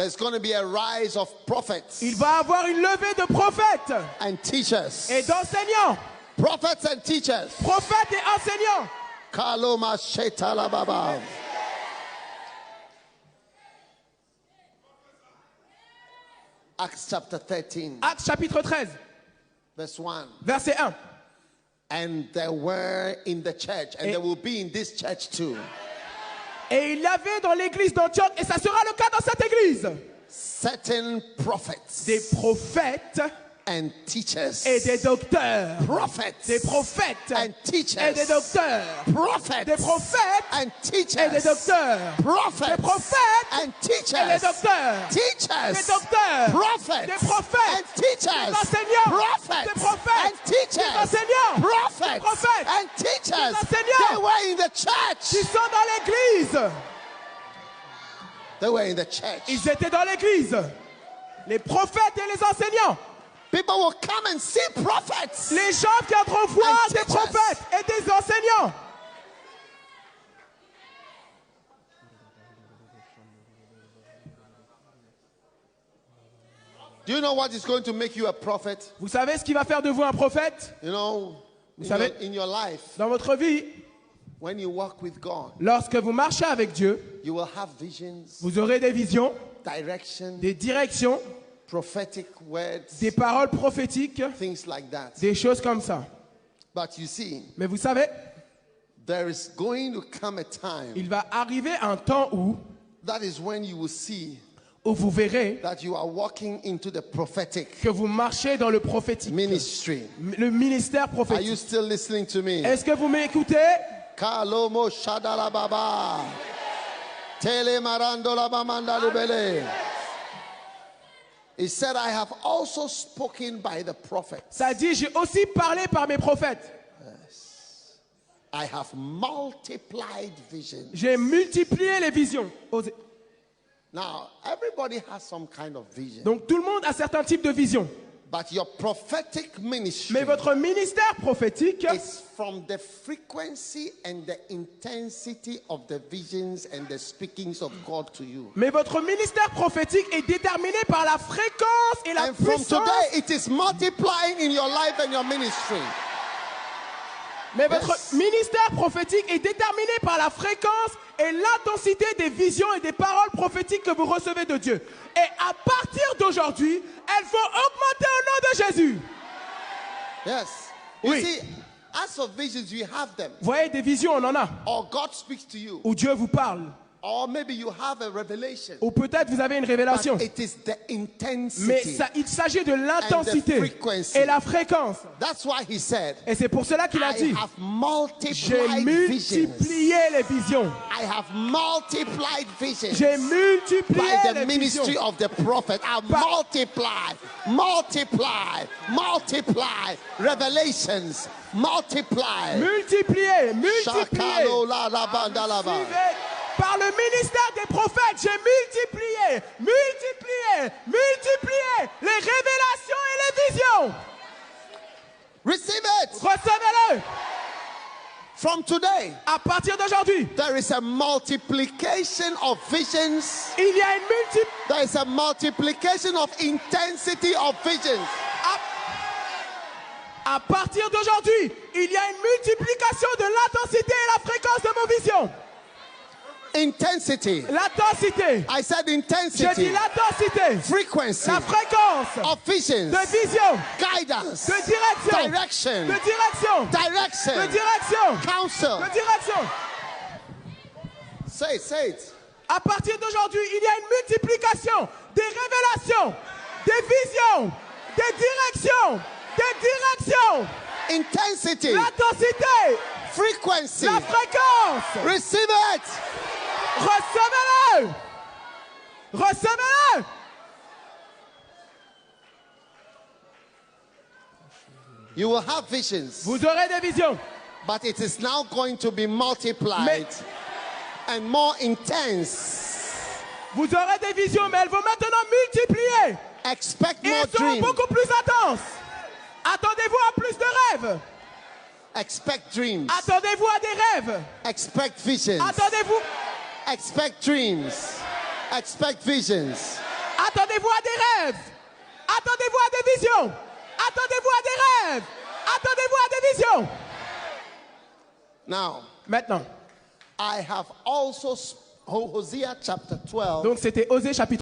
There's going to be a rise of prophets. Il va avoir une levée de prophètes And teachers. et d'enseignants. Prophets and teachers. Prophètes et enseignants. Kaloma Shetala Baba. Acts chapter 13. Actes chapitre 13, Verse 1. verset 1. And there were in the church, and Et- there will be in this church too, Et il y avait dans l'église d'Antioche, et ça sera le cas dans cette église, certain prophets des prophètes and teachers. et des docteurs. Prophets Des prophètes and et teachers. des docteurs. Prophets Des prophètes and et des teachers. docteurs. Prophets Des prophètes and et des teachers. docteurs. Teachers. Des docteurs. Prophets Des prophètes. and teachers. Des enseignants. Prophets Des prophètes. and teachers. Des enseignants. Prophets Des prophètes. and teachers. Des enseignants. They were in the church. Ils sont dans l'église. They were in the church. Ils étaient dans l'église. Les prophètes et les enseignants. People will come and see prophets. Les gens viendront voir And des teachers. prophètes et des enseignants. Do you know what is going to make you a prophet? Vous savez ce qui va faire de vous un prophète? You know, Vous savez, in your life, dans votre vie, when you walk with God, lorsque vous marchez avec Dieu, you will have visions, vous aurez des visions, direction, des directions, prophetic words, des paroles prophétiques, things like that. des choses comme ça. But you see, Mais vous savez, there is going to come a time il va arriver un temps où that is when you will see vous verrez that you are walking into the prophetic que vous marchez dans le prophétique, ministry. le ministère Are you prophétique. still listening to me? Est-ce que vous m'écoutez? Kalomo Shadala Baba. Tele Marandola Bamanda Libele. He said, I have also spoken by the prophets. Ça dit, j'ai aussi parlé par mes prophètes. I have multiplied visions. J'ai multiplié les visions. Now, everybody has some kind of vision. Donc tout le monde a certains types de visions. But your prophetic ministry Mais votre ministère prophétique is from the frequency and the intensity of the visions and the speakings of God to you. Mais votre ministère prophétique est déterminé par la fréquence et la And from puissance. today, it is multiplying in your life and your ministry. Mais votre ministère prophétique est déterminé par la fréquence et l'intensité des visions et des paroles prophétiques que vous recevez de Dieu. Et à partir d'aujourd'hui, elles vont augmenter au nom de Jésus. Yes. You Oui. see, as for visions, you have them. Vous voyez, des visions, on en a. Or God speaks to you. Où Dieu vous parle. Or maybe you have a revelation. Ou peut-être vous avez une révélation. But it is the intensity. Mais il s'agit de l'intensité frequency. et la fréquence. That's why he said, Et c'est pour cela qu'il a I dit, have j'ai multiplied visions. multiplié les visions. I have multiplied visions. J'ai multiplié By the les ministry visions. of the prophet, I multiply revelations, multiply. Multiplié. Shakalola labandalaba. Suivez. Par le ministère des prophètes, j'ai multiplié les révélations et les visions. Receive it. Recevez-le. From today, À partir d'aujourd'hui, there is a multiplication of visions. il y a une There is a multiplication of intensity of visions. À partir d'aujourd'hui, il y a une multiplication de l'intensité et la fréquence de vos visions. Intensity. L'intensité. I said J'ai dit intensity. l'intensité. Frequency La fréquence of visions. de vision, Guidance. de direction, Direction. de direction, Direction. de direction, Counsel. de direction. Say it. À partir d'aujourd'hui, il y a une multiplication des révélations, des visions, des directions, Intensity. l'intensité, Frequency. la fréquence. Receive it. Recevez-le. Recevez-le. You will have visions, Vous aurez des visions, but it is now going to be multiplied and more intense. vous aurez des visions, mais elles vont maintenant multiplier. Expect Et more elles seront dreams. beaucoup plus intenses. Attendez-vous à plus de rêves. Expect dreams. Attendez-vous à des rêves. Expect visions. Attendez-vous. Expect dreams. Expect visions. Attendez-vous à des rêves. Attendez-vous à des visions. Attendez-vous à des rêves. Attendez-vous à des visions. Now, Maintenant. I have also Hosea chapter 12. Donc c'était Osée chapitre